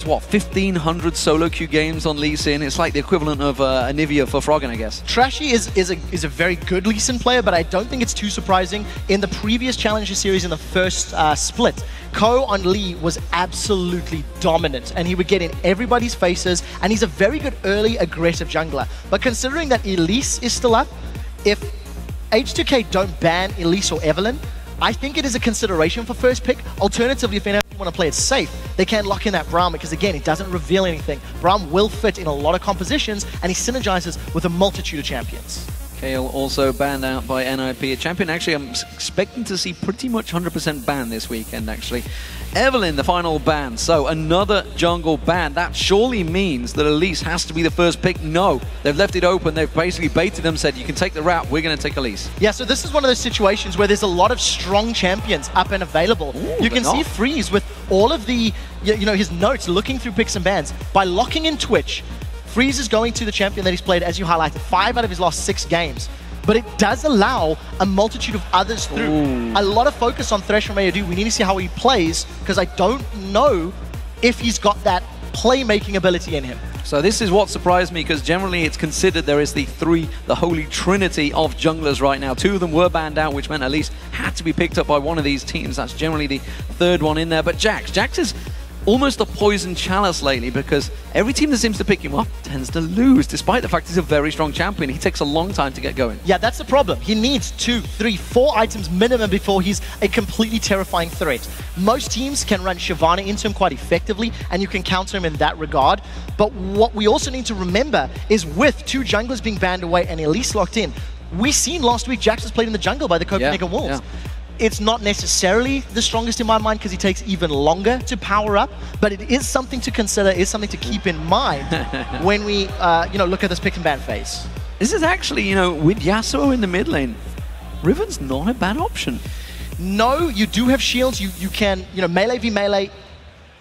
what, 1,500 solo queue games on Lee Sin. It's like the equivalent of Anivia for Froggen, I guess. Trashy is a very good Lee Sin player, but I don't think it's too surprising. In the previous Challenger Series in the first split, Ko on Leigh was absolutely dominant, and he would get in everybody's faces, and he's a very good early aggressive jungler. But considering that Elise is still up, if H2k don't ban Elise or Evelyn, I think it is a consideration for first pick. Alternatively, if anyone want to play it safe, they can lock in that Braum because, again, it doesn't reveal anything. Braum will fit in a lot of compositions, and he synergizes with a multitude of champions. Kale also banned out by NIP. A champion, actually, I'm expecting to see pretty much 100% ban this weekend, actually. Evelyn, the final ban. So another jungle ban. That surely means that Elise has to be the first pick. No, they've left it open. They've basically baited them, said, you can take the route. We're going to take Elise. Yeah, so this is one of those situations where there's a lot of strong champions up and available. Ooh, you can see Freeze with all of the, his notes, looking through picks and bans. By locking in Twitch, Freeze is going to the champion that he's played, as you highlighted, 5 out of his last 6 games. But it does allow a multitude of others through. Ooh. A lot of focus on Thresh from AOD. We need to see how he plays, because I don't know if he's got that playmaking ability in him. So this is what surprised me, because generally it's considered there is the holy trinity of junglers right now. 2 of them were banned out, which meant at least had to be picked up by one of these teams. That's generally the 3rd one in there. But Jax is almost a poison chalice lately, because every team that seems to pick him up tends to lose, despite the fact he's a very strong champion. He takes a long time to get going. Yeah, that's the problem. He needs 2, 3, 4 items minimum before he's a completely terrifying threat. Most teams can run Shyvana into him quite effectively, and you can counter him in that regard. But what we also need to remember is, with 2 junglers being banned away and Elise locked in, we seen last week Jax was played in the jungle by the Copenhagen Wolves. Yeah. It's not necessarily the strongest in my mind, because he takes even longer to power up, but it is something to consider, is something to keep in mind when we look at this pick and ban phase. This is actually, with Yasuo in the mid lane, Riven's not a bad option. No, you do have shields. You can, melee v melee.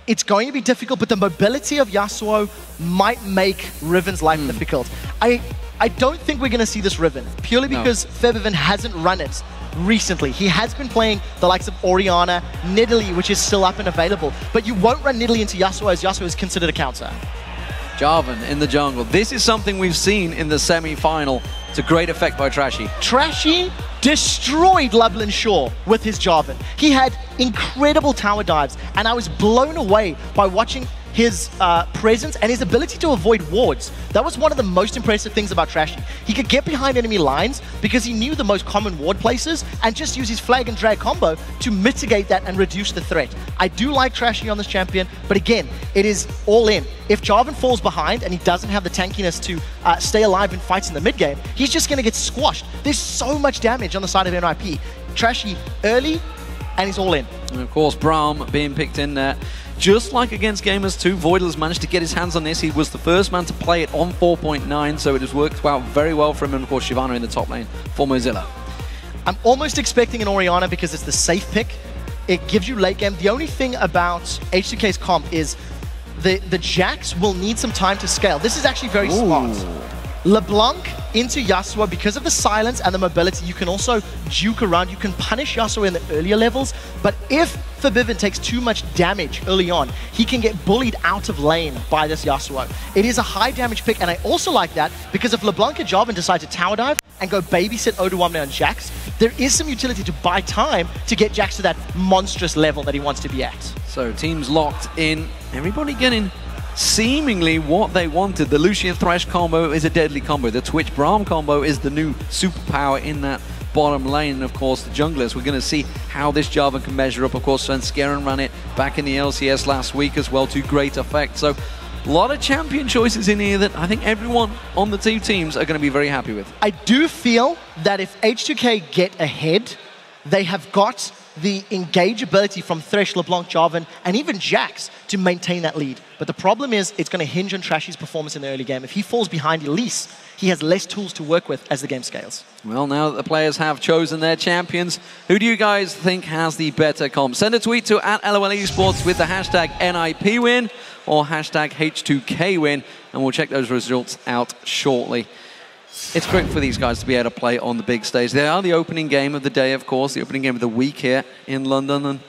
It's going to be difficult, but the mobility of Yasuo might make Riven's life difficult. I don't think we're going to see this Riven, purely because Febiven hasn't run it recently. He has been playing the likes of Orianna, Nidalee, which is still up and available, but you won't run Nidalee into Yasuo, as Yasuo is considered a counter. Jarvan in the jungle. This is something we've seen in the semi-final to great effect by Trashy. Trashy destroyed Lublin Shaw with his Jarvan. He had incredible tower dives, and I was blown away by watching his presence and his ability to avoid wards. That was one of the most impressive things about Trashy. He could get behind enemy lines because he knew the most common ward places and just use his flag and drag combo to mitigate that and reduce the threat. I do like Trashy on this champion, but again, it is all in. If Jarvan falls behind and he doesn't have the tankiness to stay alive in fights in the mid game, he's just going to get squashed. There's so much damage on the side of NIP. Trashy early, and he's all in. And of course, Braum being picked in there. Just like against Gamers 2, Voidler's managed to get his hands on this. He was the first man to play it on 4.9, so it has worked out very well for him. And of course, Shyvana in the top lane for Mozilla. I'm almost expecting an Orianna because it's the safe pick. It gives you late game. The only thing about H2k's comp is the Jax will need some time to scale. This is actually very smart. LeBlanc into Yasuo, because of the silence and the mobility, you can also juke around. You can punish Yasuo in the earlier levels, but if Febiven takes too much damage early on, he can get bullied out of lane by this Yasuo. It is a high damage pick, and I also like that because if LeBlanc and Jarvan decide to tower dive and go babysit Oduwamne on Jax, there is some utility to buy time to get Jax to that monstrous level that he wants to be at. So teams locked in, everybody getting seemingly what they wanted. The Lucian Thresh combo is a deadly combo. The Twitch Braum combo is the new superpower in that bottom lane. And of course, the junglers, we're going to see how this Jarvan can measure up. Of course, Svenskeren ran it back in the LCS last week as well to great effect. So a lot of champion choices in here that I think everyone on the 2 teams are going to be very happy with. I do feel that if H2k get ahead, they have got the engage ability from Thresh, LeBlanc, Jarvan, and even Jax to maintain that lead. But the problem is, it's going to hinge on Trashy's performance in the early game. If he falls behind Elise, he has less tools to work with as the game scales. Well, now that the players have chosen their champions, who do you guys think has the better comp? Send a tweet to @LOLesports with the hashtag NIPwin or hashtag H2KWin, and we'll check those results out shortly. It's great for these guys to be able to play on the big stage. They are the opening game of the day, of course, the opening game of the week here in London. And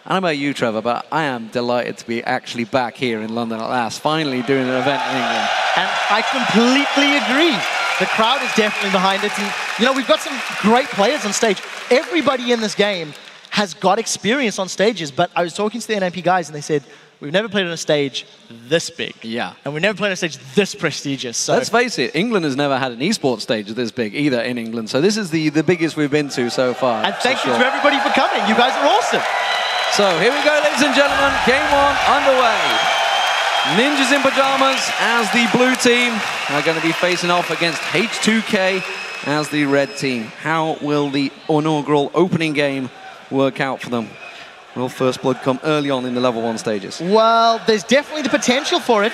I don't know about you, Trevor, but I am delighted to be actually back here in London at last, finally doing an event in England. And I completely agree. The crowd is definitely behind it. And, you know, we've got some great players on stage. Everybody in this game has got experience on stages, but I was talking to the NIP guys and they said, we've never played on a stage this big. Yeah. And we've never played on a stage this prestigious. So let's face it, England has never had an esports stage this big either in England. So this is the biggest we've been to so far. And thank you to everybody for coming. You guys are awesome. So here we go, ladies and gentlemen. Game 1 underway. Ninjas in Pyjamas as the blue team are going to be facing off against H2k as the red team. How will the inaugural opening game work out for them? Will First Blood come early on in the level 1 stages? Well, there's definitely the potential for it.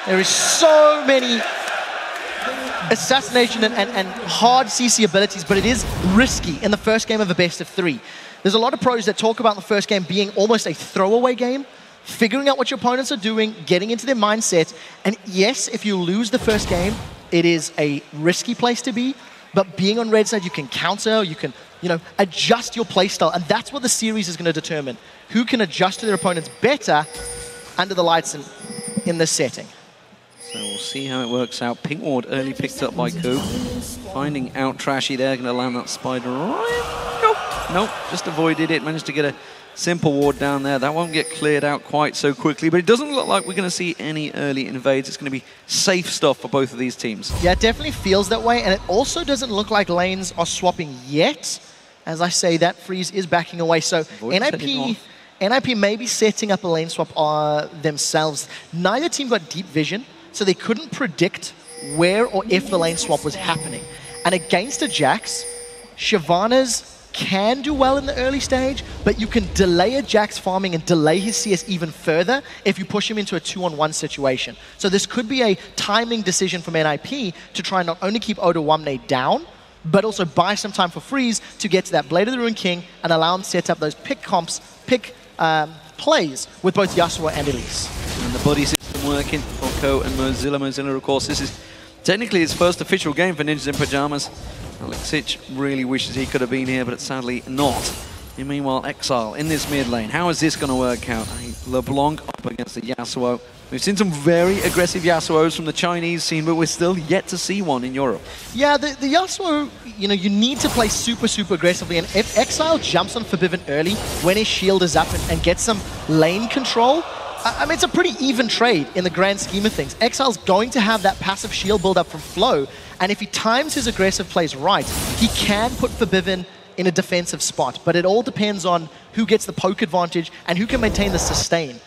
There is so many assassination and hard CC abilities, but it is risky in the first game of a best of 3. There's a lot of pros that talk about the first game being almost a throwaway game, figuring out what your opponents are doing, getting into their mindset, and yes, if you lose the first game, it is a risky place to be, but being on red side, you can counter, you can, you know, adjust your playstyle, and that's what the series is going to determine. Who can adjust to their opponents better under the lights in this setting. So we'll see how it works out. Pink ward early picked up by Coop. Finding out Trashy there, going to land that spider right. Nope, just avoided it. Managed to get a simple ward down there. That won't get cleared out quite so quickly, but it doesn't look like we're going to see any early invades. It's going to be safe stuff for both of these teams. Yeah, it definitely feels that way, and it also doesn't look like lanes are swapping yet. As I say, that freeze is backing away. So NIP may be setting up a lane swap themselves. Neither team got deep vision, so they couldn't predict where or if the lane swap was happening. And against a Jax, Shyvana's can do well in the early stage, but you can delay a Jax farming and delay his CS even further if you push him into a 2-on-1 situation. So this could be a timing decision from NIP to try and not only keep Oda down, but also buy some time for freeze to get to that Blade of the Ruined King and allow him to set up those pick plays with both Yasuo and Elise. And the buddy system working for Ko and Mozilla. Mozilla, of course, this is technically his first official game for Ninjas in Pyjamas. Alexic really wishes he could have been here, but it's sadly not. And meanwhile, Exile in this mid lane. How is this going to work out? LeBlanc up against the Yasuo. We've seen some very aggressive Yasuos from the Chinese scene, but we're still yet to see one in Europe. Yeah, the Yasuo, you know, you need to play super, super aggressively. And if Exile jumps on Forbidden early, when his shield is up and gets some lane control, I mean, it's a pretty even trade in the grand scheme of things. Exile's going to have that passive shield build up from Flow, and if he times his aggressive plays right, he can put Forbidden in a defensive spot. But it all depends on who gets the poke advantage and who can maintain the sustain.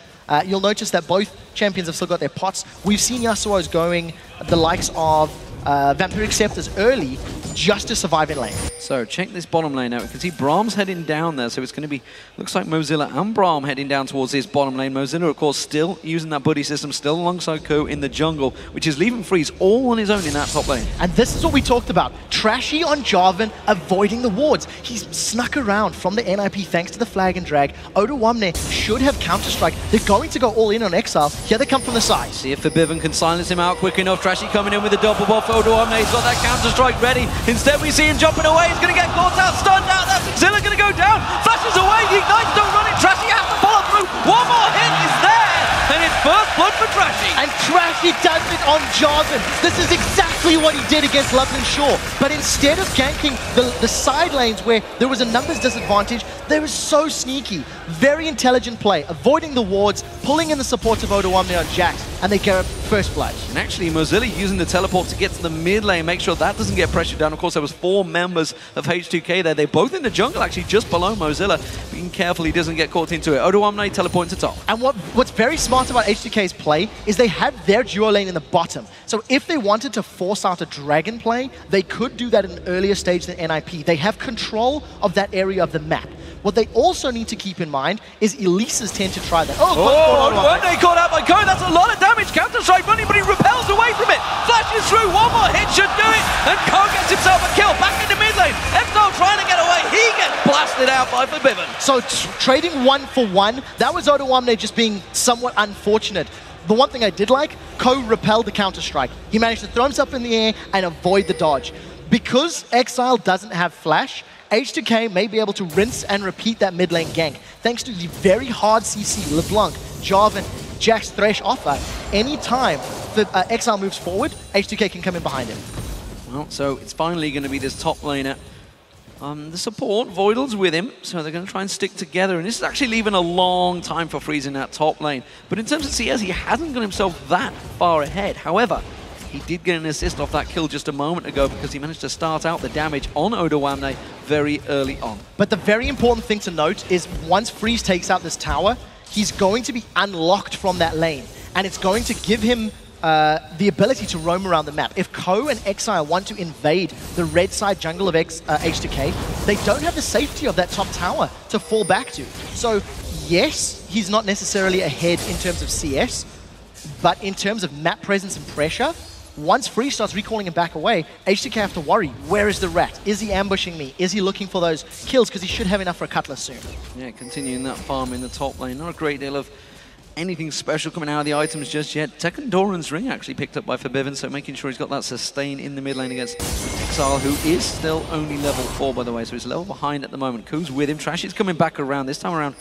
You'll notice that both champions have still got their pots. We've seen Yasuo's going the likes of Vampiric Scepters early just to survive in lane. So check this bottom lane out. You can see Brahm's heading down there, so it's going to be, looks like Mozilla and Brahm heading down towards this bottom lane. Mozilla, of course, still using that buddy system, still alongside Ko in the jungle, which is leaving Freeze all on his own in that top lane. And this is what we talked about. Trashy on Jarvan, avoiding the wards. He's snuck around from the NIP thanks to the flag and drag. Oda should have Counter-Strike. They're going to go all in on Exile. Here they come from the side. See if Forbidden can silence him out quick enough. Trashy coming in with a double buff. Oda he's got that Counter-Strike ready. Instead, we see him jumping away. He's going to get caught out, stunned out. That's Zilla going to go down. Flashes away. The Ignites don't run it. Trashy has to follow through. One more hit is there. And it's first blood for Trashy. And Trashy does it on Jarvan. This is exactly what he did against Loveland Shore. But instead of ganking the side lanes where there was a numbers disadvantage, they were so sneaky. Very intelligent play. Avoiding the wards, pulling in the support of Oda on Jax, and they get first blood. And actually, Mozilla using the teleport to get to the mid lane, make sure that doesn't get pressured down. Of course, there was 4 members of H2k there. They're both in the jungle, actually, just below Mozilla. Being careful he doesn't get caught into it. Oda teleporting to top. And what's very smart about H2k's play is they had their duo lane in the bottom. So if they wanted to force out a dragon play, they could do that at an earlier stage than NIP. They have control of that area of the map. What they also need to keep in mind is Elises tend to try that. They caught out by Ko. That's a lot of damage. Counter-Strike running, but he repels away from it. Flashes through. One more hit should do it. And Ko gets himself a kill. Back into mid lane. Exile trying to get away. He gets blasted out by Forbidden. So trading 1 for 1, that was Oda just being somewhat unfortunate. The one thing I did like, Ko repelled the Counter-Strike. He managed to throw himself in the air and avoid the dodge. Because Exile doesn't have Flash, H2k may be able to rinse and repeat that mid lane gank thanks to the very hard CC LeBlanc, Jarvan, Jax, Thresh offer. Anytime the Exile moves forward, H2k can come in behind him. Well, so it's finally going to be this top laner. The support, Voidal's with him, so they're going to try and stick together. And this is actually leaving a long time for Freeze in that top lane. But in terms of CS, he hasn't got himself that far ahead. However, he did get an assist off that kill just a moment ago because he managed to start out the damage on Odoamne very early on. But the very important thing to note is once Freeze takes out this tower, he's going to be unlocked from that lane. And it's going to give him the ability to roam around the map. If Ko and Exile want to invade the red side jungle of H2k, they don't have the safety of that top tower to fall back to. So yes, he's not necessarily ahead in terms of CS, but in terms of map presence and pressure, once Freeze starts recalling him back away, H2k have to worry, where is the rat? Is he ambushing me? Is he looking for those kills? Because he should have enough for a Cutlass soon. Yeah, continuing that farm in the top lane. Not a great deal of anything special coming out of the items just yet. Tekken Doran's ring actually picked up by Forbidden, so making sure he's got that sustain in the mid lane against Exile, who is still only level 4, by the way, so he's a level behind at the moment. Ku's with him. Trashy's coming back around. This time around,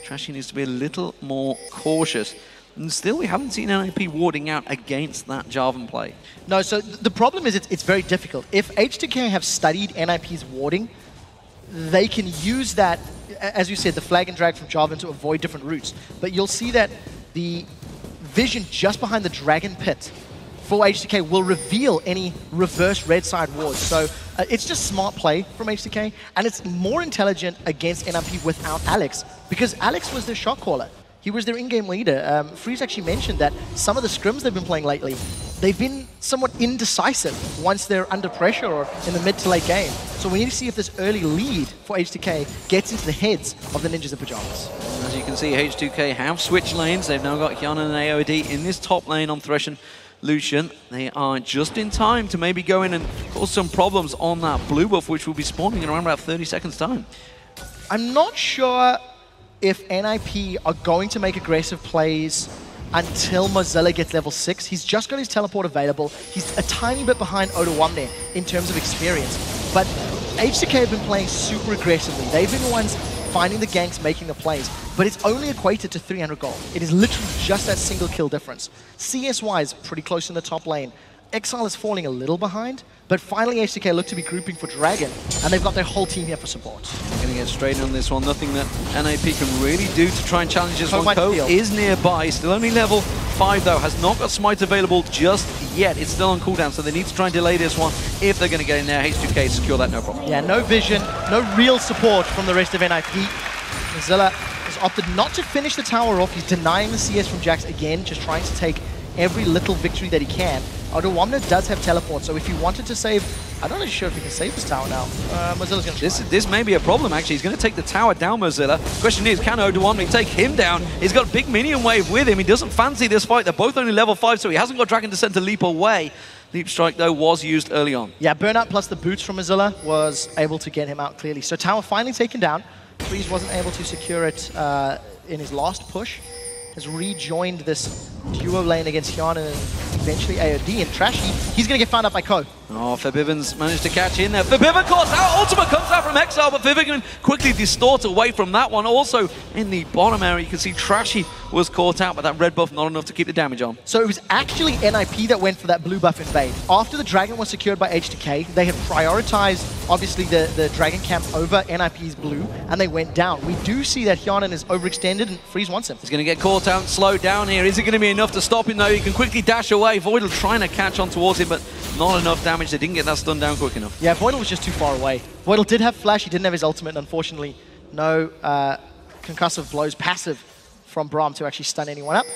Trashy needs to be a little more cautious. And still, we haven't seen NIP warding out against that Jarvan play. No, so the problem is it's very difficult. If H2k have studied NIP's warding, they can use that, as you said, the flag and drag from Jarvan to avoid different routes. But you'll see that the vision just behind the Dragon Pit for H2k will reveal any reverse red side wards. So it's just smart play from H2k, and it's more intelligent against NIP without Alex, because Alex was their shot caller. He was their in-game leader. Freeze actually mentioned that some of the scrims they've been playing lately, they've been somewhat indecisive once they're under pressure or in the mid to late game. So we need to see if this early lead for H2k gets into the heads of the Ninjas in Pyjamas. As you can see, H2k have switched lanes. They've now got Hyuna and AOD in this top lane on Thresh and Lucian. They are just in time to maybe go in and cause some problems on that blue buff, which will be spawning in around about 30 seconds time. I'm not sure if NIP are going to make aggressive plays until Mozilla gets level 6. He's just got his teleport available. He's a tiny bit behind Odoamne in terms of experience. But H2k have been playing super aggressively. They've been the ones finding the ganks, making the plays. But it's only equated to 300 gold. It is literally just that single kill difference. CS-wise, pretty close in the top lane. Exile is falling a little behind, but finally H2k look to be grouping for Dragon, and they've got their whole team here for support. They're going to get straight on this one. Nothing that NIP can really do to try and challenge this one. Ko is nearby, still only level 5 though, has not got Smite available just yet. It's still on cooldown, so they need to try and delay this one if they're going to get in there. H2k secure that, no problem. Yeah, no vision, no real support from the rest of NIP. Mozilla has opted not to finish the tower off. He's denying the CS from Jax again, just trying to take every little victory that he can. Odoamne does have teleport, so if he wanted to save, I'm not really sure if he can save this tower now. Mozilla's going to try. This may be a problem, actually. He's going to take the tower down, Mozilla. Question is, can Odoamne take him down? He's got a big minion wave with him. He doesn't fancy this fight. They're both only level 5, so he hasn't got Dragon Descent to leap away. Leap Strike, though, was used early on. Yeah, Burnout plus the boots from Mozilla was able to get him out clearly. So tower finally taken down. Freeze wasn't able to secure it in his last push. Has rejoined this duo lane against Hyuna and eventually AOD, and Trashy, he's going to get found out by Ko. Oh, Forbidden's managed to catch in there. Forbidden calls out, ultimate comes out from Exile, but Forbidden quickly distorts away from that one. Also, in the bottom area, you can see Trashy was caught out, but that red buff not enough to keep the damage on. So it was actually NIP that went for that blue buff invade. After the Dragon was secured by H2k, they had prioritized, obviously, the Dragon camp over NIP's blue, and they went down. We do see that Hyuna is overextended, and Freeze wants him. He's going to get caught out and slowed down here. Is it going to be enough to stop him, though? He can quickly dash away. Voidal trying to catch on towards him, but not enough damage. They didn't get that stun down quick enough. Yeah, Voidal was just too far away. Voidal did have flash, he didn't have his ultimate, and unfortunately, no concussive blows passive from Braum to actually stun anyone up.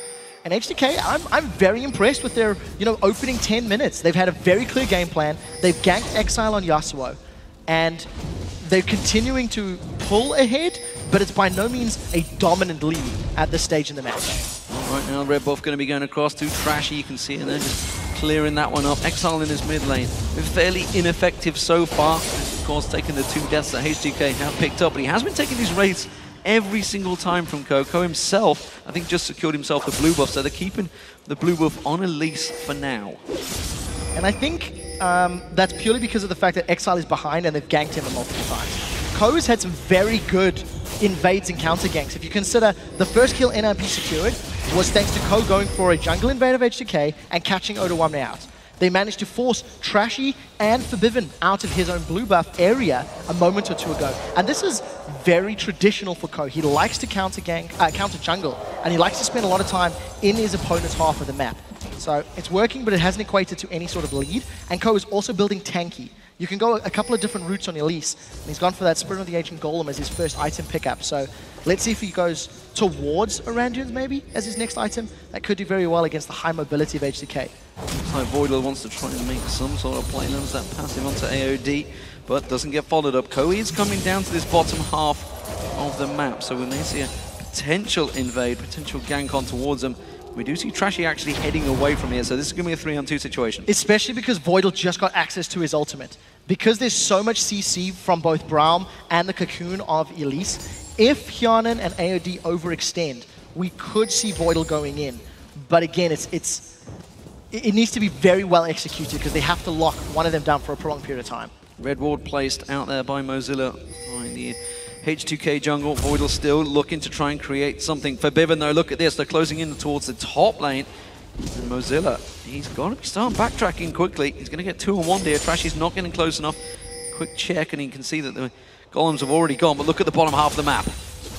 And H2k, I'm very impressed with their opening 10 minutes. They've had a very clear game plan. They've ganked Exile on Yasuo, and they're continuing to pull ahead, but it's by no means a dominant lead at this stage in the match. Right now, red buff going to be going across to Trashy. You can see it there, just clearing that one up. Exile in his mid lane. Been fairly ineffective so far. Of course, taking the 2 deaths that H2k have picked up, but he has been taking these raids every single time from Ko. Ko himself, I think, just secured himself the blue buff, so they're keeping the blue buff on a leash for now. And I think that's purely because of the fact that Exile is behind and they've ganked him multiple times. Ko has had some very good invades and counter ganks. If you consider the first kill NIP secured was thanks to Ko going for a jungle invade of H2k and catching Oda out. They managed to force Trashy and Forbidden out of his own blue buff area a moment or two ago. And this is very traditional for Ko. He likes to counter jungle, and he likes to spend a lot of time in his opponent's half of the map. So it's working, but it hasn't equated to any sort of lead. And Ko is also building tanky. You can go a couple of different routes on your Leigh, and he's gone for that Spirit of the Ancient Golem as his first item pickup. So let's see if he goes towards Orangians maybe as his next item. That could do very well against the high mobility of H2k. So Voidal wants to try and make some sort of play, lands that passive onto AOD, but doesn't get followed up. Ko is coming down to this bottom half of the map, so we may see a potential invade, potential gank on towards them. We do see Trashy actually heading away from here, so this is going to be a 3-on-2 situation. Especially because Voidal just got access to his ultimate. Because there's so much CC from both Braum and the Cocoon of Elise, if Hyanan and AOD overextend, we could see Voidal going in. But again, it needs to be very well executed because they have to lock one of them down for a prolonged period of time. Red ward placed out there by Mozilla behind the H2k jungle. Voidal still looking to try and create something. Forbidden though, look at this, they're closing in towards the top lane. And Mozilla, he's got to be starting backtracking quickly. He's going to get 2-on-1 here. Trashy's not getting close enough. Quick check and you can see that the golems have already gone, but look at the bottom half of the map.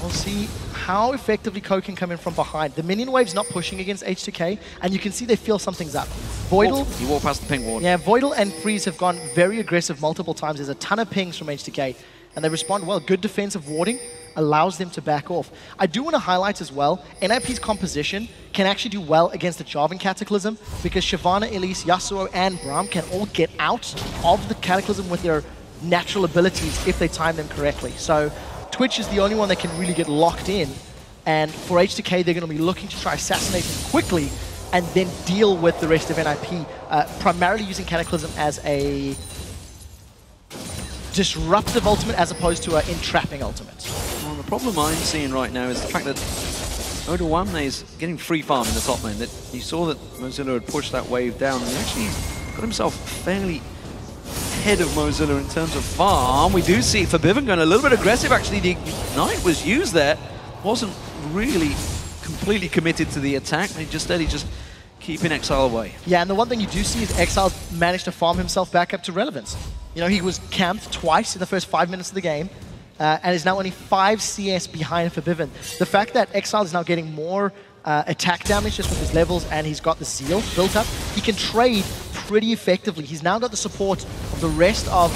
We'll see how effectively Ko can come in from behind. The minion wave's not pushing against H2k, and you can see they feel something's up. Voidal... He walked past the ping ward. Yeah, Voidal and Freeze have gone very aggressive multiple times. There's a ton of pings from H2k, and they respond well. Good defensive warding allows them to back off. I do want to highlight as well, NIP's composition can actually do well against the Jarvan Cataclysm, because Shyvana, Elise, Yasuo, and Braum can all get out of the Cataclysm with their natural abilities if they time them correctly. So Twitch is the only one that can really get locked in, and for H2k they're going to be looking to try assassinate him quickly and then deal with the rest of NIP, primarily using Cataclysm as a disruptive ultimate as opposed to an entrapping ultimate. Well, the problem I'm seeing right now is the fact that Oda is getting free farm in the top lane. That you saw that Mozilla had pushed that wave down, and he actually got himself fairly ahead of Mozilla in terms of farm. We do see Forbidden going a little bit aggressive. Actually, the Ignite was used there. Wasn't really completely committed to the attack. He just keeping Exile away. Yeah, and the one thing you do see is Exile's managed to farm himself back up to relevance. You know, he was camped twice in the first 5 minutes of the game, and is now only 5 CS behind Forbidden. The fact that Exile is now getting more attack damage just with his levels, and he's got the Zeal built up, he can trade pretty effectively. He's now got the support of the rest of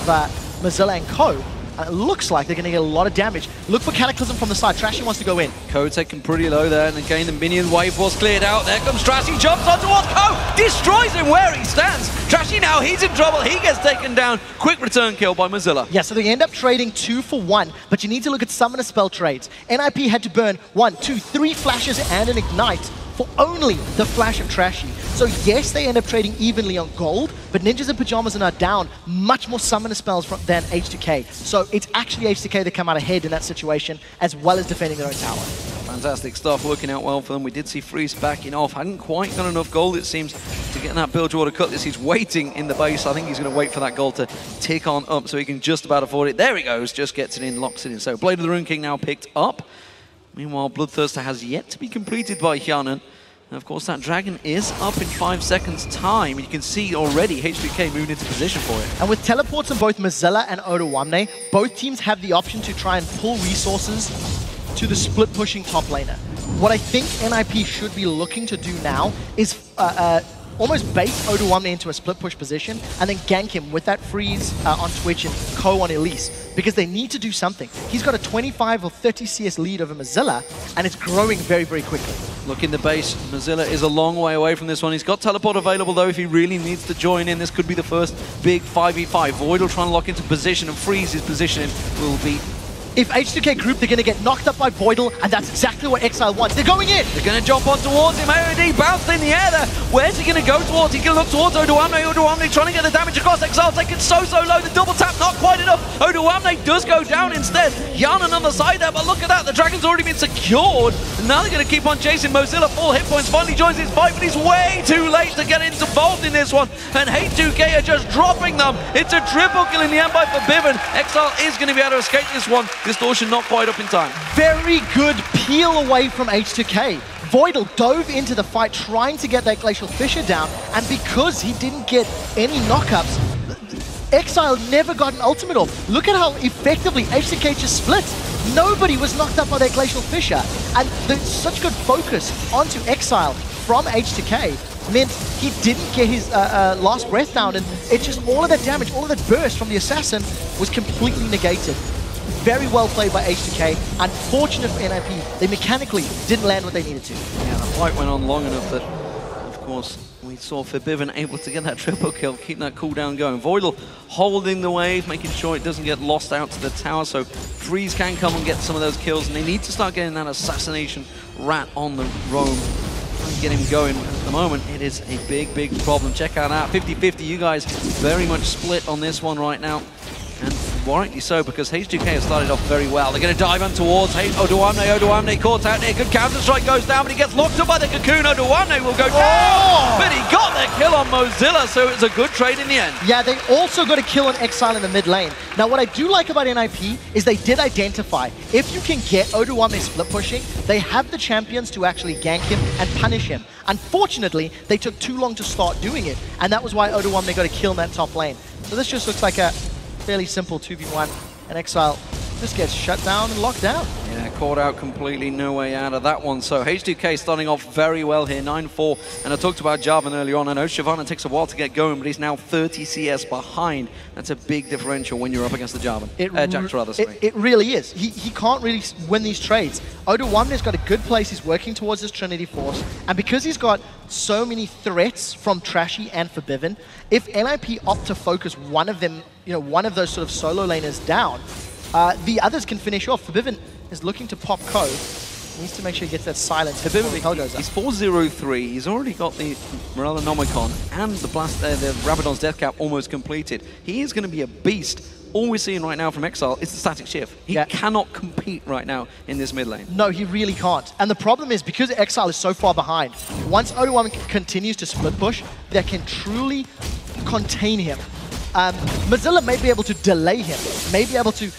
Mozilla and Ko. It looks like they're going to get a lot of damage. Look for Cataclysm from the side. Trashy wants to go in. Ko taken pretty low there, and again the minion wave was cleared out. There comes Trashy, jumps on towards Ko, destroys him where he stands. Trashy now, he's in trouble. He gets taken down. Quick return kill by Mozilla. Yeah, so they end up trading 2 for 1, but you need to look at some of the spell trades. NIP had to burn 1, 2, 3 flashes and an ignite for only the flash of Trashy. So yes, they end up trading evenly on gold, but Ninjas and Pyjamas are now down much more summoner spells than H2k. So it's actually H2k that come out ahead in that situation, as well as defending their own tower. Fantastic stuff, working out well for them. We did see Freeze backing off. Hadn't quite got enough gold, it seems, to get that Bilgewater Cutlass. He's waiting in the base. I think he's going to wait for that gold to tick on up so he can just about afford it. There he goes, just gets it in, locks it in. So Blade of the Rune King now picked up. Meanwhile, Bloodthirster has yet to be completed by Hyanan. And of course, that dragon is up in 5 seconds' time. You can see already H2k moving into position for it. And with teleports on both Mozilla and Oda, both teams have the option to try and pull resources to the split-pushing top laner. What I think NIP should be looking to do now is almost bait Oda into a split-push position and then gank him with that freeze on Twitch and Ko on Elise, because they need to do something. He's got a 25 or 30 CS lead over Mozilla, and it's growing very, very quickly. Look in the base, Mozilla is a long way away from this one. He's got teleport available though if he really needs to join in. This could be the first big 5v5. Voidal trying to lock into position and freeze his positioning will be If H2k group, they're going to get knocked up by Voidal, and that's exactly what Exile wants. They're going in! They're going to jump on towards him. AOD bounced in the air there. Where's he going to go towards? He's going to look towards Odoamne. Odoamne trying to get the damage across. Exile taking so low. The double tap, not quite enough. Odoamne does go down instead. Yanan on the side there, but look at that. The dragon's already been secured. And now they're going to keep on chasing. Mozilla, full hit points, finally joins his fight, but he's way too late to get involved in this one. And H2k are just dropping them. It's a triple kill in the end by Forbidden. Exile is going to be able to escape this one. Distortion not quite up in time. Very good peel away from H2k. Voidal dove into the fight trying to get that Glacial Fissure down, and because he didn't get any knockups, Exile never got an ultimate off. Look at how effectively H2k just split. Nobody was knocked up by that Glacial Fissure, and there's such good focus onto Exile from H2k meant he didn't get his last breath down, and it just, all of that damage, all of that burst from the Assassin was completely negated. Very well played by H2k. Unfortunate for NIP, they mechanically didn't land what they needed to. Yeah, the fight went on long enough that, of course, we saw Forbidden able to get that triple kill, keep that cooldown going. Voidal holding the wave, making sure it doesn't get lost out to the tower, so Freeze can come and get some of those kills, and they need to start getting that assassination rat on the roam. Get him going. At the moment, it is a big problem. Check out that 50-50. You guys very much split on this one right now, and rightly so, because H2k has started off very well. They're going to dive on towards Odoamne caught out there. Good counter strike goes down, but he gets locked up by the cocoon. Odoamne will go down, but he got the kill on Mozilla, so it's a good trade in the end. Yeah, they also got a kill on Exile in the mid lane. Now, what I do like about NIP is they did identify, if you can get Odoamne split pushing, they have the champions to actually gank him and punish him. Unfortunately, they took too long to start doing it, and that was why Odoamne got a kill in that top lane. So this just looks like a fairly simple 2v1, and Exile just gets shut down and locked down. Yeah, caught out completely, no way out of that one. So H2k starting off very well here, 9-4. And I talked about Jarvan earlier on. I know Shyvana takes a while to get going, but he's now 30 CS behind. That's a big differential when you're up against the Jarvan. Jax rather, sorry. It really is. He can't really win these trades. Odoamne's got a good place. He's working towards his Trinity Force. And because he's got so many threats from Trashy and Forbidden, if NIP opt to focus one of them, one of those sort of solo laners down, the others can finish off. Forbidden is looking to pop Co. He needs to make sure he gets that silence before the hell goes up. He's 4-0-3. He's already got the Morellonomicon and the Rabadon's Death Cap almost completed. He is going to be a beast. All we're seeing right now from Exile is the static shift. He cannot compete right now in this mid lane. No, he really can't. And the problem is, because Exile is so far behind, once Odoamne continues to split push, they can truly contain him. Mozilla may be able to delay him, may be able to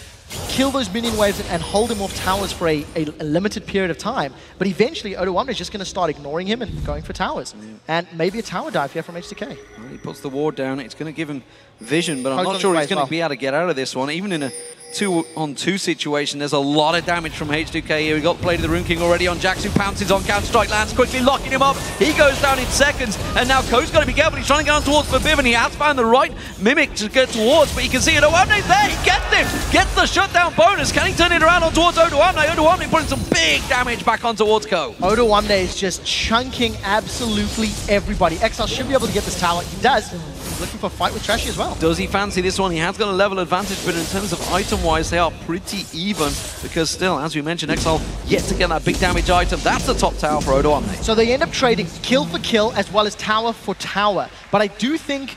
kill those minion waves and hold him off towers for a limited period of time, but eventually Odoamne is just going to start ignoring him and going for towers. Yeah. And maybe a tower dive here from H2k. Well, he puts the ward down, it's going to give him vision, but I'm not sure he's going to be able to get out of this one. Even in a 2-on-2 situation, there's a lot of damage from H2k here. We got Play to the Rune King already on Jax, who pounces on Counter-Strike, lands quickly, locking him up. He goes down in seconds, and now Ko's got to be careful. He's trying to get on towards Forbidden. He has found the right Mimic to get towards, but you can see it. Odoamne's there, he gets him, gets the shutdown bonus. Can he turn it around on towards Odoamne? Odoamne putting some big damage back on towards Ko. Odoamne is just chunking absolutely everybody. Exile should be able to get this tower. He does. He's looking for a fight with Trashy as well. Does he fancy this one? He has got a level advantage, but in terms of item-wise, they are pretty even, because still, as we mentioned, Exile yet to get that big damage item. That's the top tower for Odoamne. So they end up trading kill for kill as well as tower for tower. But I do think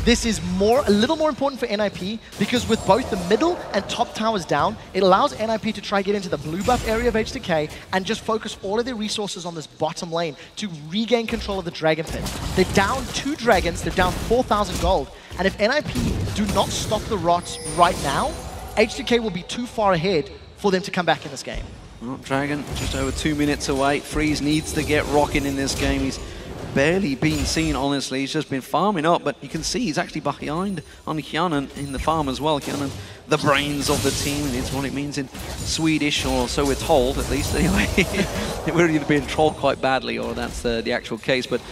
this is a little more important for NIP, because with both the middle and top towers down, it allows NIP to try get into the blue buff area of H2k and just focus all of their resources on this bottom lane to regain control of the Dragon Pit. They're down 2 dragons, they're down 4,000 gold, and if NIP do not stop the rots right now, H2k will be too far ahead for them to come back in this game. Well, Dragon just over 2 minutes away. Freeze needs to get rocking in this game. He's barely been seen, honestly. He's just been farming up, but you can see he's actually behind on Hyanan in the farm as well. Hyanan, the brains of the team, and it's what it means in Swedish, or so we're told, at least. Anyway, we're either being trolled quite badly, or that's the actual case. But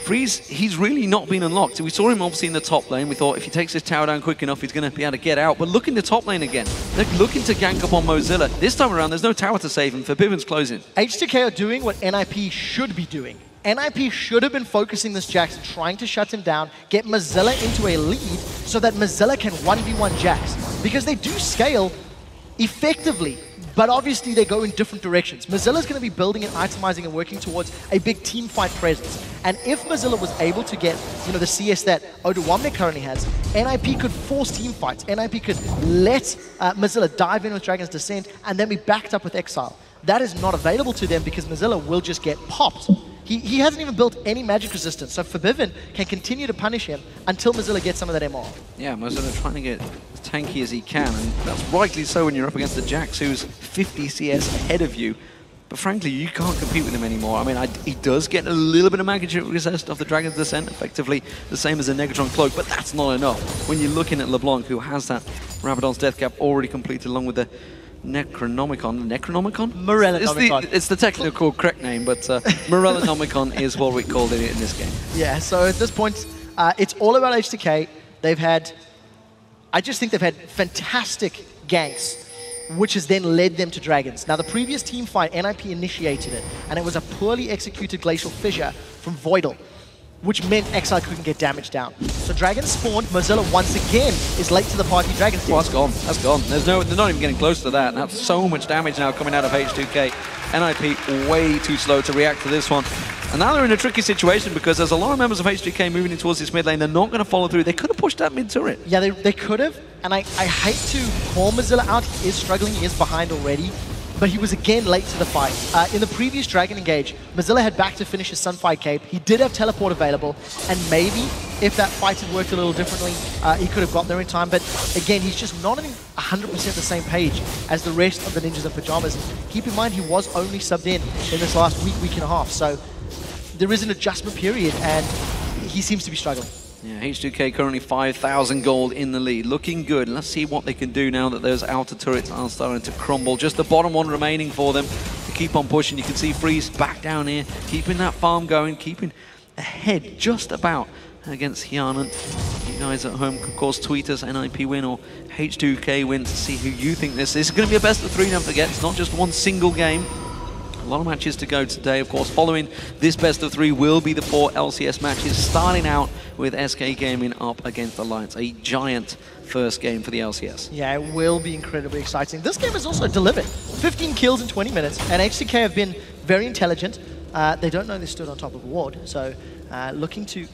Freeze, he's really not been unlocked. We saw him obviously in the top lane. We thought if he takes his tower down quick enough, he's going to be able to get out. But look in the top lane again. They're looking to gank up on Mozilla. This time around, there's no tower to save him. Forbidden's closing. H2k are doing what NIP should be doing. NIP should have been focusing this Jax, trying to shut him down, get Mozilla into a lead so that Mozilla can 1v1 Jax. Because they do scale effectively, but obviously they go in different directions. Mozilla's going to be building and itemizing and working towards a big team fight presence. And if Mozilla was able to get, the CS that Oduwamne currently has, NIP could force team fights. NIP could let Mozilla dive in with Dragon's Descent and then be backed up with Exile. That is not available to them because Mozilla will just get popped. He hasn't even built any magic resistance, so Forbidden can continue to punish him until Mozilla gets some of that MR. Yeah, Mozilla trying to get as tanky as he can, and that's rightly so when you're up against the Jax, who's 50 CS ahead of you. But frankly, you can't compete with him anymore. I mean, he does get a little bit of magnitude resist off the Dragon's Descent, effectively the same as a Negatron Cloak, but that's not enough. When you're looking at LeBlanc, who has that Rabadon's Death Cap already completed along with the Necronomicon. Morellonomicon. It's the technical correct name, but Morellonomicon is what we called it in this game. Yeah, so at this point, it's all about H2k. I just think they've had fantastic ganks, which has then led them to Dragons. Now, the previous team fight, NIP initiated it, and it was a poorly executed Glacial Fissure from Voidal, which meant Exile couldn't get damage down. So Dragons spawned, Mozilla once again is late to the party, Dragons. Well, that's gone, that's gone. They're not even getting close to that. That's so much damage now coming out of H2k. NIP way too slow to react to this one. And now they're in a tricky situation because there's a lot of members of H2k moving in towards this mid lane. They're not going to follow through. They could have pushed that mid turret. Yeah, they could have. And I hate to call Mozilla out. He is struggling, he is behind already. But he was again late to the fight. In the previous Dragon Engage, Mozilla had back to finish his Sunfire Cape. He did have teleport available, and maybe if that fight had worked a little differently, he could have got there in time. But again, he's just not on 100% the same page as the rest of the Ninjas in Pyjamas. Keep in mind, he was only subbed in this last week and a half. So there is an adjustment period, and he seems to be struggling. Yeah, H2k currently 5,000 gold in the lead. Looking good. Let's see what they can do now that those outer turrets are starting to crumble. Just the bottom one remaining for them to keep on pushing. You can see Freeze back down here, keeping that farm going, keeping ahead just about against Hyanan. You guys at home, of course, tweet us NIP win or H2k win to see who you think this is. It's going to be a best of 3, don't forget. It's not just one single game. A lot of matches to go today, of course. Following this best of 3 will be the 4 LCS matches, starting out with SK Gaming up against Alliance. A giant first game for the LCS. Yeah, it will be incredibly exciting. This game has also delivered 15 kills in 20 minutes, and H2k have been very intelligent. They don't know they stood on top of a ward, so looking to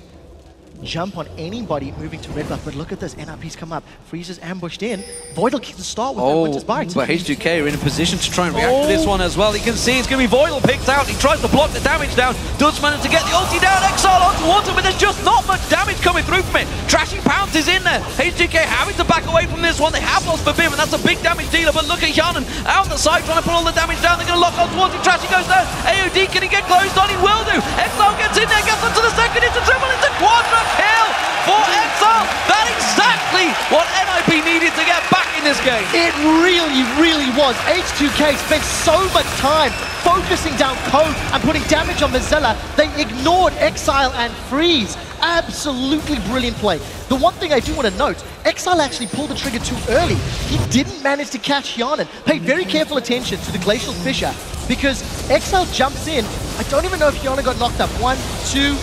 jump on anybody moving to red buff, but look at this, NRP's come up, Freeze is ambushed in, Voidal keeps the start with that Winter's Bite. But H2k are in a position to try and react to this one as well. You can see it's going to be Voidal picked out, he tries to block the damage down, does manage to get the ulti down, Exile onto water, but there's just not much damage coming through from it. Trashy Pounce is in there, H2k having to back away from this one, they have lost Forbidden, and that's a big damage dealer, but look at Hyanan out the side trying to put all the damage down, they're going to lock on towards him, Trashy goes down, AOD, can he get closed on? He will do, Exile gets in there, gets onto the second, it's a triple, it's a quadra kill! For Exile, that's exactly what NIP needed to get back in this game. It really, really was. H2k spent so much time focusing down code and putting damage on Mozilla. They ignored Exile and Freeze. Absolutely brilliant play. The one thing I do want to note, Exile actually pulled the trigger too early. He didn't manage to catch Hyanan. Pay very careful attention to the Glacial Fissure because Exile jumps in. I don't even know if Hyanan got knocked up. 1, 2...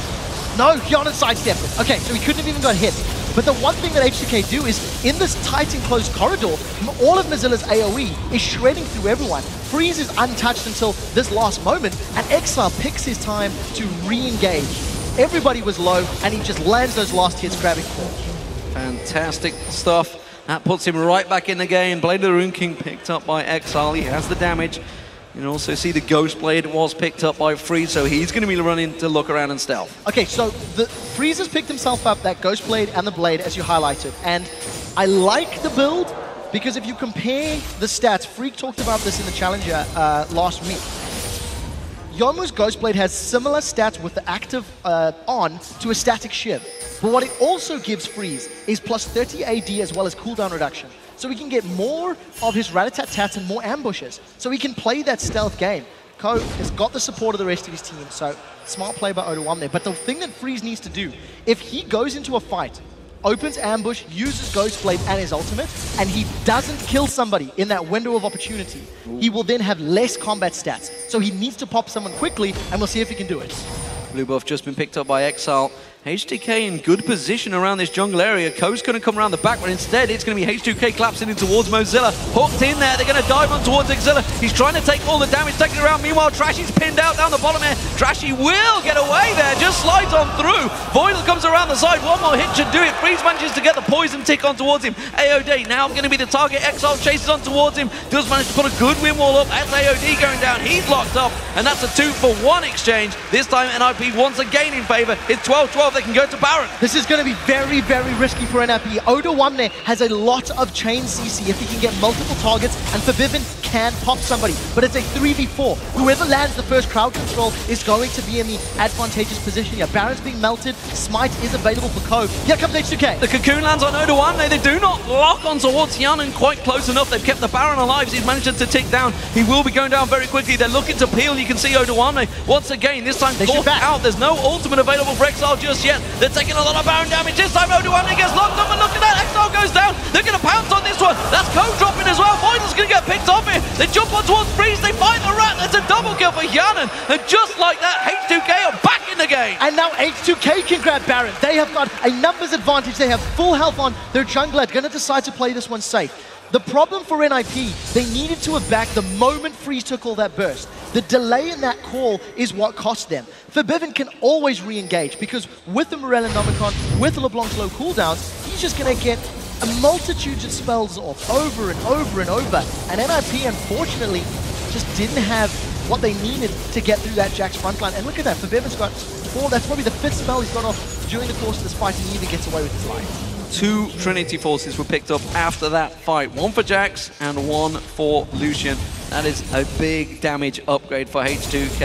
No, Hyanan sidestepped it. Okay, so he couldn't have even got hit. But the one thing that H2k do is, in this tight enclosed corridor, all of Mozilla's AoE is shredding through everyone. Freeze is untouched until this last moment, and Exile picks his time to re-engage. Everybody was low, and he just lands those last hits, grabbing forward. Fantastic stuff. That puts him right back in the game. Blade of the Rune King picked up by Exile. He has the damage. You can also see the Ghost Blade was picked up by Freeze, so he's going to be running to look around and stealth. Okay, so the Freeze has picked himself up, that Ghost Blade and the Blade, as you highlighted. And I like the build, because if you compare the stats, Freak talked about this in the Challenger last week. Yomu's Ghost Blade has similar stats with the active on to a static Shiv. But what it also gives Freeze is plus 30 AD as well as cooldown reduction. So he can get more of his rat-a-tat-tats and more ambushes. So he can play that stealth game. Ko has got the support of the rest of his team, so smart play by Oduwamne there. But the thing that Freeze needs to do, if he goes into a fight, opens ambush, uses Ghost Blade and his ultimate, and he doesn't kill somebody in that window of opportunity, he will then have less combat stats. So he needs to pop someone quickly, and we'll see if he can do it. Blue buff just been picked up by Exile. H2k in good position around this jungle area. Ko's going to come around the back, but instead it's going to be H2k collapsing in towards Mozilla. Hooked in there, they're going to dive on towards Exilla. He's trying to take all the damage, taking it around. Meanwhile, Trashy's pinned out down the bottom here. Trashy will get away there, just slides on through. Voidal comes around the side, one more hit should do it. Freeze manages to get the poison tick on towards him. AOD now going to be the target. Exile chases on towards him, does manage to put a good win wall up. That's AOD going down, he's locked up, and that's a 2-for-1 exchange. This time NIP once again in favor. It's 12-12, they can go to Baron. This is going to be very, very risky for NIP. Oda Wamne has a lot of chain CC if he can get multiple targets, and Forbidden can pop somebody. But it's a 3v4. Whoever lands the first crowd control is going to be in the advantageous position here. Baron's being melted. Smite is available for Ko. Here comes H2k. The cocoon lands on Oda Wamne. They do not lock on towards Hyanan quite close enough. They've kept the Baron alive. He's managed to tick down. He will be going down very quickly. They're looking to peel. You can see Oda Wamne once again. This time forced out. There's no ultimate available for Exile just yet. They're taking a lot of Baron damage. This time Oda Wamne gets locked up, and look at that. Exile goes down. They're going to pounce on this one. That's Ko dropping as well. Voidal's going to get picked off here. They jump on towards Freeze. They find the rat. That's a double kill for Hyanan. And just like that, H2k are back in the game. And now H2k can grab Baron. They have got a numbers advantage. They have full health on their jungler. Going to decide to play this one safe. The problem for NIP, they needed to have back the moment Freeze took all that burst. The delay in that call is what cost them. Forbidden can always re-engage because with the Morel and Nomicon, with LeBlanc's low cooldowns, he's just going to get a multitude of spells off over and over and over. And NIP, unfortunately, just didn't have what they needed to get through that Jack's frontline. And look at that, Forbidden's got 4, that's probably the 5th spell he's got off during the course of this fight, and he even gets away with his life. 2 Trinity Forces were picked up after that fight. 1 for Jax and 1 for Lucian. That is a big damage upgrade for H2k.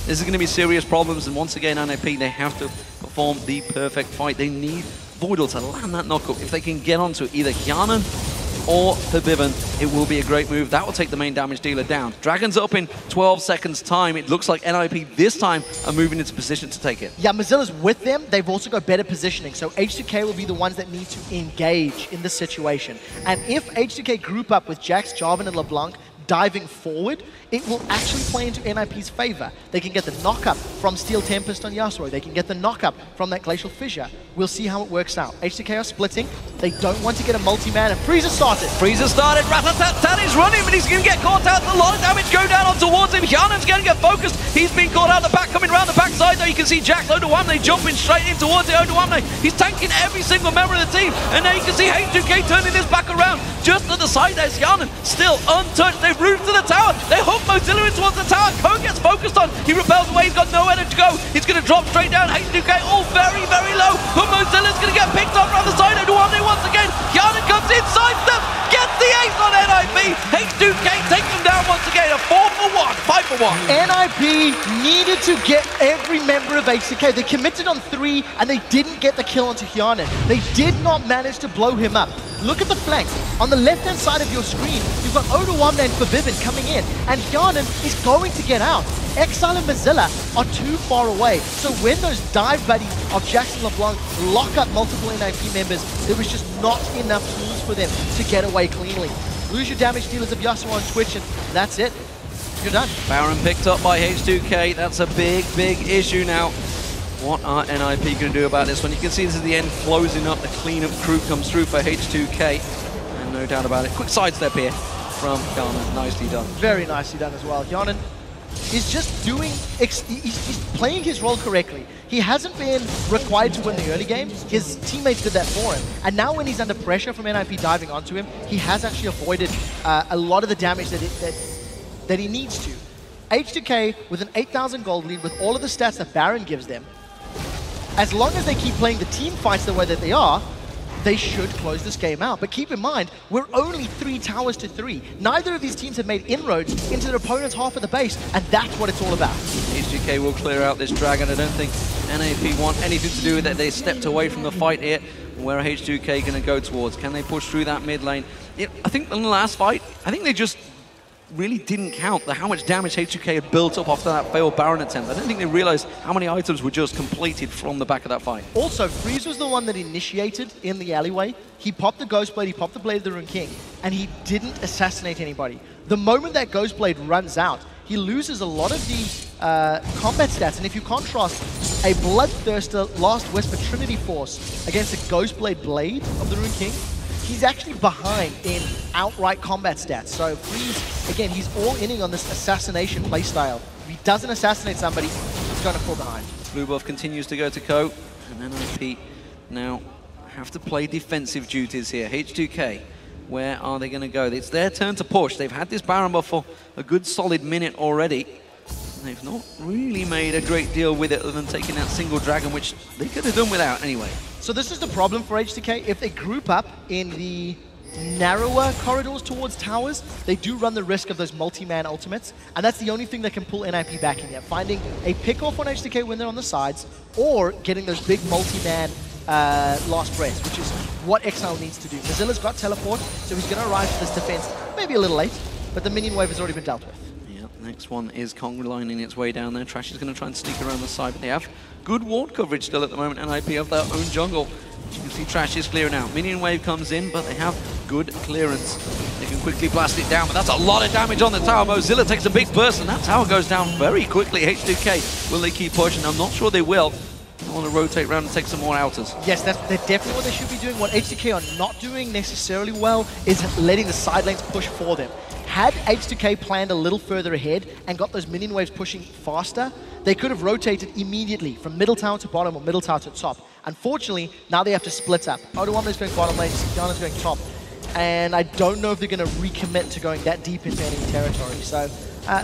This is going to be serious problems, and once again, NIP, they have to perform the perfect fight. They need Voidal to land that knockup. If they can get onto either Hyanan or Forbidden, it will be a great move. That will take the main damage dealer down. Dragon's up in 12 seconds time. It looks like NIP this time are moving into position to take it. Yeah, Mozilla's with them. They've also got better positioning. So H2k will be the ones that need to engage in this situation. And if H2k group up with Jax, Jarvan, and LeBlanc diving forward, it will actually play into NIP's favor. They can get the knock-up from Steel Tempest on Yasuo. They can get the knock-up from that Glacial Fissure. We'll see how it works out. H2k are splitting. They don't want to get a multi-man, and Freezer started. Freezer started. Ratatat is running, but he's going to get caught out. A lot of damage go down on towards him. Hyanan's going to get focused. He's being caught out the back, coming around the backside, though. You can see Jack Oda Wamne jumping straight in towards it. Oda Wamne, he's tanking every single member of the team. And now you can see H2k turning this back around. Just to the side, there's Hyanan, still untouched. They've moved to the tower. They hook Mozilla in towards the tower. Ko gets focused on. He repels away. He's got nowhere to go. He's going to drop straight down. H2k all very, very low. But Mozilla's going to get picked up from the side. Oda Wamne once again. Hyanan comes inside them. Gets the ace on NIP. H2k take them down once again. A 4-for-1. 5-for-1. NIP needed to get every member of H2k. They committed on 3 and they didn't get the kill onto Hyanan. They did not manage to blow him up. Look at the flank. On the left-hand side of your screen, you've got Oda Wamne and Forbidden coming in, and Hyanan is going to get out. Exile and Mozilla are too far away. So when those dive buddies of Jackson LeBlanc lock up multiple NIP members, there was just not enough tools for them to get away cleanly. Lose your damage dealers of Yasuo on Twitch, and that's it. You're done. Baron picked up by H2k. That's a big, big issue now. What are NIP going to do about this one? You can see this is the end closing up. The cleanup crew comes through for H2k. And no doubt about it. Quick sidestep here from Hyanan. Nicely done. Very nicely done as well. Hyanan is just doing, he's playing his role correctly. He hasn't been required to win the early game. His teammates did that for him. And now when he's under pressure from NIP diving onto him, he has actually avoided a lot of the damage that he needs to. H2k with an 8,000 gold lead with all of the stats that Baron gives them, as long as they keep playing the team fights the way that they are, they should close this game out. But keep in mind, we're only 3 towers to 3. Neither of these teams have made inroads into their opponent's half of the base, and that's what it's all about. H2k will clear out this dragon. I don't think NAP want anything to do with it. They stepped away from the fight here. Where are H2k going to go towards? Can they push through that mid lane? I think in the last fight, I think they just really didn't count how much damage H2k had built up after that failed Baron attempt. I don't think they realized how many items were just completed from the back of that fight. Also, Freeze was the one that initiated in the alleyway. He popped the Ghost Blade, he popped the Blade of the Rune King, and he didn't assassinate anybody. The moment that Ghost Blade runs out, he loses a lot of the combat stats, and if you contrast a Bloodthirster Last Whisper Trinity Force against a Ghostblade Blade of the Rune King, he's actually behind in outright combat stats. So Freeze, again, he's all-inning on this assassination playstyle. If he doesn't assassinate somebody, he's going to fall behind. Blue buff continues to go to Co, and then NIP now have to play defensive duties here. H2k, where are they going to go? It's their turn to push. They've had this Baron buff for a good solid minute already. They've not really made a great deal with it other than taking that single dragon, which they could have done without anyway. So this is the problem for H2k. If they group up in the narrower corridors towards towers, they do run the risk of those multi-man ultimates, and that's the only thing that can pull NIP back in yet. Finding a pick-off on H2k when they're on the sides, or getting those big multi-man last breaths, which is what Exile needs to do. Mozilla's got teleport, so he's going to arrive to this defense maybe a little late, but the minion wave has already been dealt with. Yep, next one is Kong lining its way down there. Trash is going to try and sneak around the side, but they have good ward coverage still at the moment. NIP have their own jungle. As you can see, Trash is clearing out. Minion wave comes in, but they have good clearance. They can quickly blast it down, but that's a lot of damage on the tower. Mozilla takes a big burst, and that tower goes down very quickly. H2k, will they keep pushing? I'm not sure they will. They want to rotate around and take some more outers. Yes, they're definitely what they should be doing. What H2k are not doing necessarily well is letting the side lanes push for them. Had H2k planned a little further ahead and got those minion waves pushing faster, they could have rotated immediately from middle tower to bottom or middle tower to top. Unfortunately, now they have to split up. Odoamne's going bottom lane, Sikiana's going top. And I don't know if they're going to recommit to going that deep into enemy territory. So,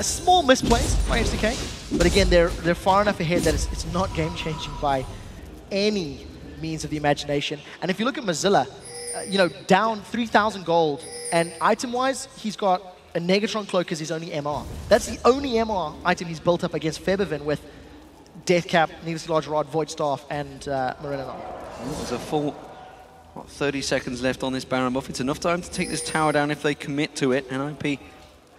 small misplays by H2k. But again, they're far enough ahead that it's not game-changing by any means of the imagination. And if you look at Mozilla, you know, down 3,000 gold, and item-wise, he's got a Negatron cloak as his only MR. That's the only MR item he's built up against Febiven with Deathcap, Needless Large Rod, Void Staff, and Marina Nog. There's a full 30 seconds left on this Baron buff. It's enough time to take this tower down if they commit to it. NIP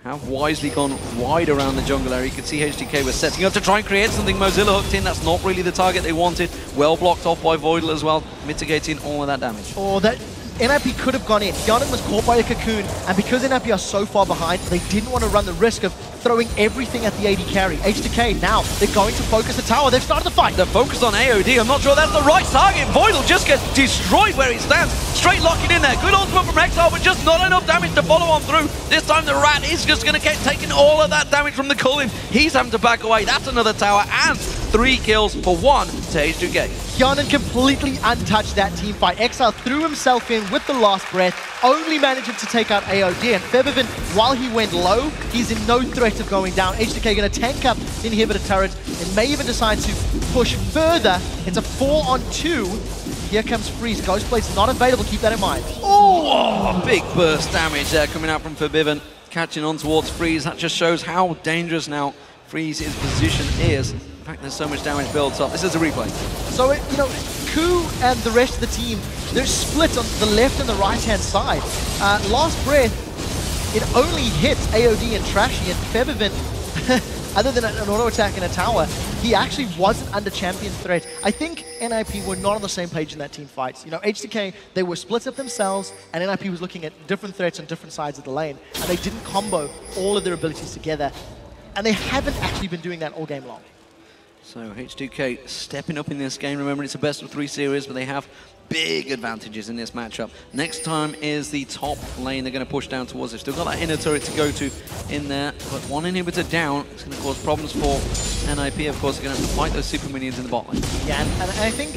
have wisely gone wide around the jungle area. You can see H2k was setting up to try and create something. Mozilla hooked in. That's not really the target they wanted. Well blocked off by Voidal as well, mitigating all of that damage. Oh, that NIP could have gone in. Yawning was caught by a cocoon, and because NIP are so far behind, they didn't want to run the risk of throwing everything at the AD carry. H2k now, they're going to focus the tower. They've started the fight. They're focused on AOD. I'm not sure that's the right target. Voidal just gets destroyed where he stands. Straight locking in there. Good ultimate from Exile, but just not enough damage to follow on through. This time the Rat is just going to get taking all of that damage from the Cullen. He's having to back away. That's another tower, and 3 kills for 1 to H2k. Hyanan completely untouched that team fight. Exile threw himself in with the last breath, only managing to take out AOD. And Febiven, while he went low, he's in no threat of going down. H2k going to tank up the inhibitor turret and may even decide to push further. It's a 4-on-2. Here comes Freeze. Ghostblade's not available, keep that in mind. Oh, big burst damage there coming out from Febiven. Catching on towards Freeze. That just shows how dangerous now Freeze's position is. In fact, there's so much damage built up. This is a replay. So, you know, Ku and the rest of the team, they're split on the left and the right-hand side. Last breath, it only hits AOD and Trashy, and Febiven, other than an auto attack in a tower, he actually wasn't under champion threat. I think NIP were not on the same page in that team fight. You know, H2k, they were split up themselves, and NIP was looking at different threats on different sides of the lane, and they didn't combo all of their abilities together. And they haven't actually been doing that all game long. So H2k stepping up in this game. Remember, it's a best-of-3 series, but they have big advantages in this matchup. Next time is the top lane they're going to push down towards. They've still got that inner turret to go to in there, but one inhibitor down, it's going to cause problems for NIP. Of course, they're going to have to fight those super minions in the bot lane. Yeah, and I think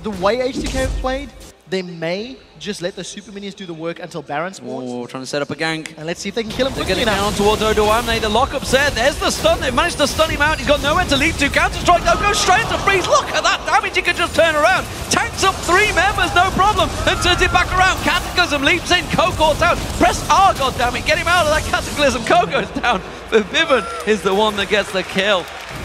the way H2k have played, they may just let the super minions do the work until Baron spawns. Oh, trying to set up a gank. And let's see if they can kill him They're quickly getting down towards Odoamne. The lockup's there. There's the stun. They've managed to stun him out. He's got nowhere to leap to. Counter-strike, though, goes straight into Freeze. Look at that damage. He can just turn around. Tanks up 3 members, no problem. And turns it back around. Cataclysm leaps in. Coco's out. Press R, goddammit. Get him out of that Cataclysm. Coco's down. Febiven is the one that gets the kill.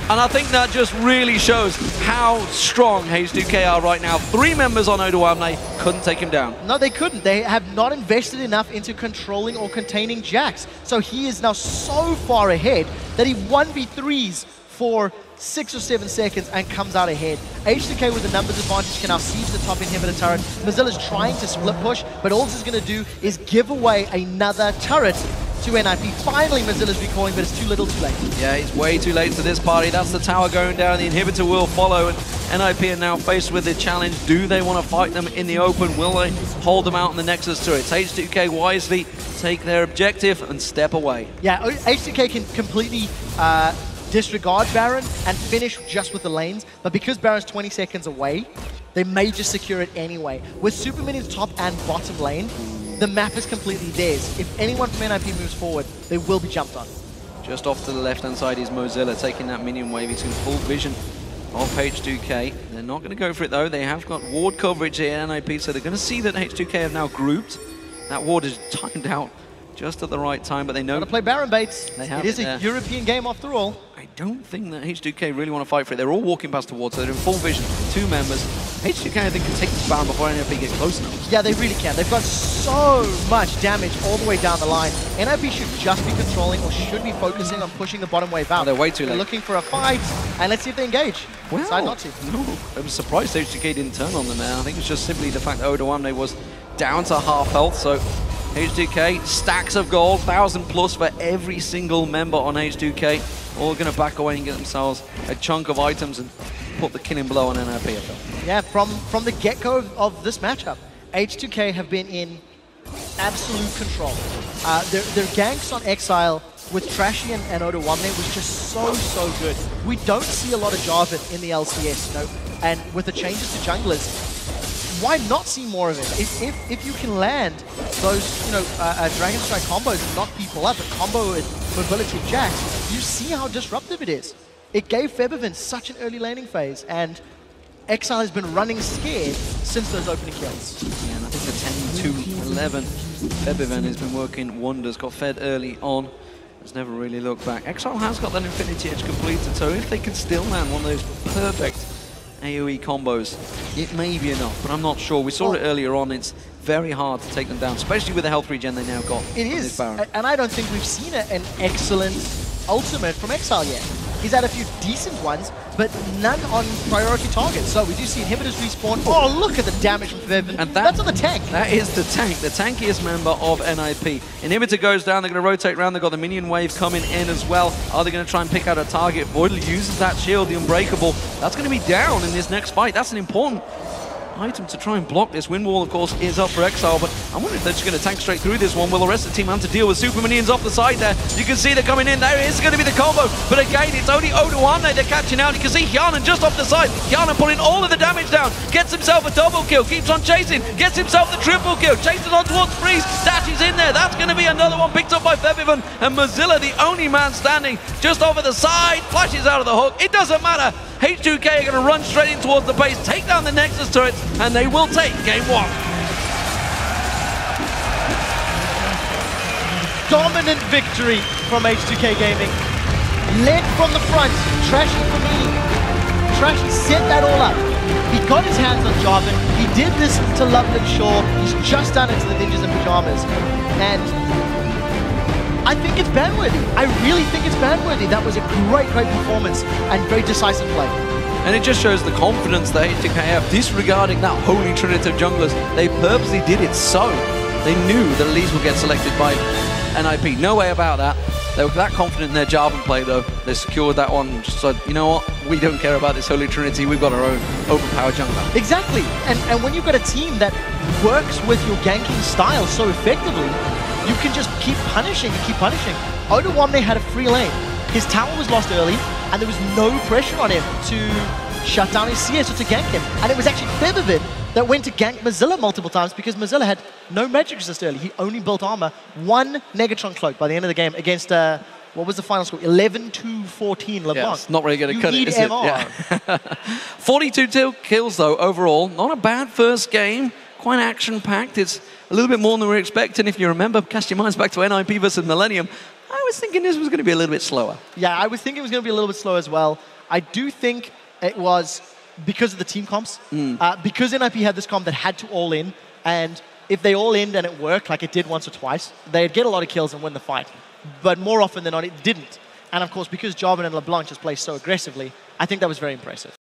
And I think that just really shows how strong H2k are right now. 3 members on Odoamne couldn't take him down. No, they couldn't. They have not invested enough into controlling or containing Jax. So he is now so far ahead that he 1v3s for 6 or 7 seconds and comes out ahead. H2k with the numbers advantage can now siege the top inhibitor turret. Mozilla's trying to split push, but all this is going to do is give away another turret to NIP. Finally, Mozilla's recalling, but it's too little too late. Yeah, it's way too late to this party. That's the tower going down. The inhibitor will follow. And NIP are now faced with the challenge. Do they want to fight them in the open? Will they hold them out in the Nexus turrets? H2k wisely take their objective and step away. Yeah, H2k can completely disregard Baron and finish just with the lanes, but because Baron's 20 seconds away, they may just secure it anyway. With Super Minions top and bottom lane, the map is completely theirs. If anyone from NIP moves forward, they will be jumped on. Just off to the left-hand side is Mozilla taking that minion wave. He's in full vision of H2k. They're not going to go for it though. They have got ward coverage here at NIP, so they're going to see that H2k have now grouped. That ward is timed out just at the right time, but they know... Gotta play Baron baits. It is a European game after all. I don't think that H2k really want to fight for it. They're all walking past towards, so they're in full vision. 2 members. H2k, I think, can take this Baron before NIP get close enough. Yeah, they really can. They've got so much damage all the way down the line. NIP should just be controlling, or should be focusing on pushing the bottom wave out. Oh, they're way too late. They're looking for a fight, and let's see if they engage. Well, decide not to. No, I was surprised H2k didn't turn on them there. I think it's just simply the fact that Wembley was down to half health, so H2k, stacks of gold, 1,000 plus for every single member on H2k. All going to back away and get themselves a chunk of items and put the killing blow on NIP, I feel. Yeah, from the get-go of this matchup, H2k have been in absolute control. Their ganks on Exile with Trashy and Oda Wamne was just so good. We don't see a lot of Jarvan in the LCS, you know, and with the changes to junglers, why not see more of it? If you can land those, you know, Dragon Strike combos and knock people up, and combo with mobility of Jax, you see how disruptive it is. It gave Febiven such an early laning phase, and Exile has been running scared since those opening kills. Yeah, and I think the 10-11, Febiven has been working wonders, got fed early on, has never really looked back. Exile has got that Infinity Edge completed, so if they can still land one of those perfect AoE combos, it may be enough, but I'm not sure. We saw it earlier on. It's very hard to take them down, especially with the health regen they now got. It is, and I don't think we've seen an excellent ultimate from Exile yet. He's had a few decent ones, but none on priority targets. So we do see inhibitors respawn. Oh, look at the damage from Febiven. And that's on the tank. That is the tank, the tankiest member of NIP. Inhibitor goes down, they're going to rotate around, they've got the minion wave coming in as well. Are they going to try and pick out a target? Voidal uses that shield, the Unbreakable. That's going to be down in this next fight. That's an important item to try and block this. Wind Wall, of course, is up for Exile, but I wonder if they're just going to tank straight through this one. Will the rest of the team have to deal with Super Minions off the side there? You can see they're coming in. There is going to be the combo, but again, it's only Oda Wamne they're catching out. You can see Hjarnan just off the side. Hjarnan putting all of the damage down, gets himself a double kill, keeps on chasing, gets himself the triple kill, chases on towards Freeze, dashes in there. That's going to be another one picked up by Febiven, and Mozilla, the only man standing just over the side, flashes out of the hook. It doesn't matter. H2k are going to run straight in towards the base, take down the Nexus turrets, and they will take game 1. Dominant victory from H2k Gaming. Led from the front, Trashy for me. Trashy set that all up. He got his hands on Jarvan. He did this to Loveland Shaw. He's just done it to the Ninjas in Pyjamas. And I think it's ban-worthy. I really think it's ban-worthy. That was a great performance and very decisive play. And it just shows the confidence that H2k have disregarding that holy trinity of junglers. They purposely did it so they knew that Leigh would get selected by NIP. No way about that. They were that confident in their Jarvan play though. They secured that one, just said, you know what, we don't care about this holy trinity, we've got our own overpowered jungler. Exactly, and when you've got a team that works with your ganking style so effectively, you can just keep punishing and keep punishing. Oda Wamne had a free lane. His tower was lost early, and there was no pressure on him to shut down his CS or to gank him. And it was actually Febiven that went to gank Mozilla multiple times because Mozilla had no magic resist early. He only built armor. 1 Negatron cloak by the end of the game against, what was the final score? 11-14 LeBlanc. Yeah, it's not really going to cut it, is it? Yeah. 42 kills though overall. Not a bad first game. Quite action-packed. It's a little bit more than we were expecting. If you remember, cast your minds back to NIP versus Millennium. I was thinking this was going to be a little bit slower. Yeah, I was thinking it was going to be a little bit slow as well. I do think it was because of the team comps. Because NIP had this comp that had to all in, and if they all in and it worked like it did once or twice, they'd get a lot of kills and win the fight. But more often than not, it didn't. And of course, because Jarvan and LeBlanc just play so aggressively, I think that was very impressive.